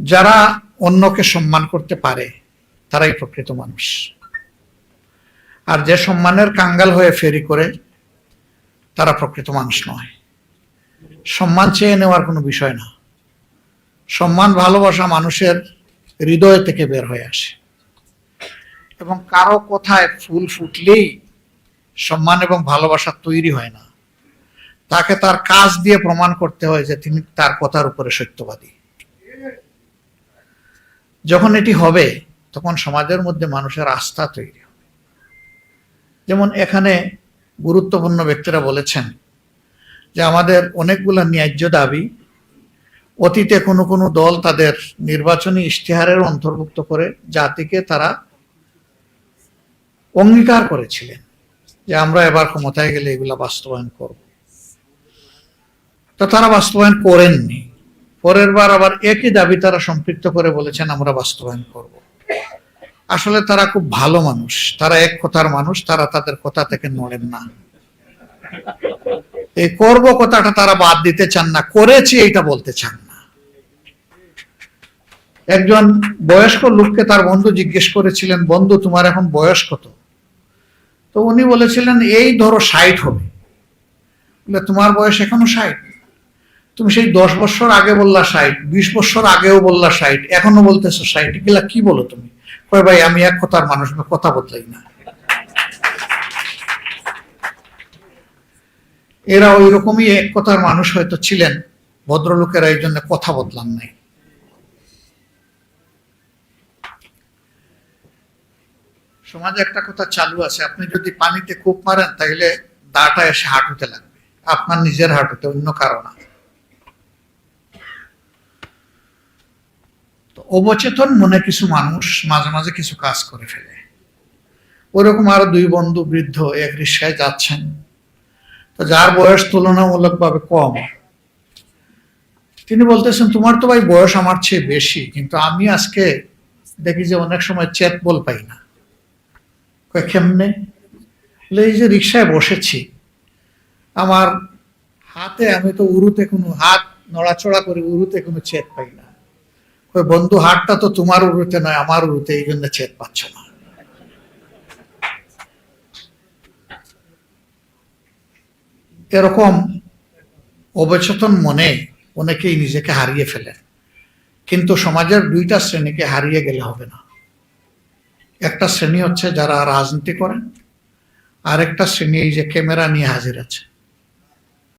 যারা অন্যকে সম্মান করতে পারে তারাই প্রকৃত মানুষ। আর যে সম্মানের কাঙ্গাল হয়ে ফেরি করে তারা প্রকৃত মানুষ নয়। সম্মান চেয়ে নেওয়ার কোনো বিষয় না। সম্মান ভালোবাসা মানুষের হৃদয় থেকে বের হয়ে আসে, এবং কারো কথায় ফুল ফুটলেই সম্মান এবং ভালোবাসা তৈরি হয় না। তাকে তার কাজ দিয়ে প্রমাণ করতে হয় যে তিনি তার কথার উপরে সত্যবাদী। যখন এটি হবে তখন সমাজের মধ্যে মানুষের আস্থা তৈরি হবে। যেমন এখানে গুরুত্বপূর্ণ ব্যক্তিরা বলেছেন যে আমাদের অনেকগুলো ন্যায্য দাবি অতীতে কোনো কোনো দল তাদের নির্বাচনী ইশতেহারের অন্তর্ভুক্ত করে জাতিকে তারা অঙ্গীকার করেছিলেন যে আমরা এবার ক্ষমতায় গেলে এগুলা বাস্তবায়ন করব। তো তারা বাস্তবায়ন করেননি। পরের বার আবার একই দাবি তারা সম্পৃক্ত করে বলেছেন আমরা বাস্তবায়ন করব। আসলে তারা খুব ভালো মানুষ, তারা এক কথার মানুষ, তারা তাদের কথা থেকে নড়েন না। এই করব কথাটা তারা বাদ দিতে চান না, করেছি এইটা বলতে চান না। একজন বয়স্ক লোককে তার বন্ধু জিজ্ঞেস করেছিলেন, বন্ধু তোমার এখন বয়স কত? তো উনি বলেছিলেন এই ধরো 60 হবে। তোমার বয়স এখনো 60? তুমি সেই 10 বছর আগে বললা 60, 20 বছর আগেও বললা 60, এখনো বলতেছো 60, এগুলা কি বলো তুমি? কয় ভাই আমি এক কথার মানুষ, কথা বদলাই না। এরা ওই রকমই এক কথার মানুষ হয়তো ছিলেন, ভদ্রলোকেরা এই জন্য কথা বদলান নাই। সমাজে একটা কথা চালু আছে, আপনি যদি পানিতে কূপ মারেন তাহলে দাটা এসে হাঁটুতে লাগবে, আপনার নিজের হাঁটুতে, অন্য কারো না। অবচেতন মনে কিছু মানুষ মাঝে মাঝে কিছু কাজ করে ফেলে। ওরকম আরো 2 বন্ধু বৃদ্ধ এক রিক্সায় যাচ্ছেন। তো যার বয়স তুলনামূলকভাবে কম, তিনি বলতেছেন তোমার তো ভাই বয়স আমার চেয়ে বেশি, কিন্তু আমি আজকে দেখি যে অনেক সময় চেত বল পাই না। কেমনে? এই যে রিক্সায় বসেছি, আমার হাতে, আমি তো উরুতে কোনো হাত নড়াচড়া করে উরুতে কোনো চেত পাই না। বন্ধু হাতটা তো তোমার উরুতে নয়, আমার উরুতে, এই জন্য চেত পাচ্ছ না। এরকম অবচেতন মনে অনেকেই নিজেকে হারিয়ে ফেলেন। কিন্তু সমাজের 2টা শ্রেণীকে হারিয়ে গেলে হবে না। একটা শ্রেণী হচ্ছে যারা রাজনীতি করেন, আর একটা শ্রেণী এই যে ক্যামেরা নিয়ে হাজির আছে।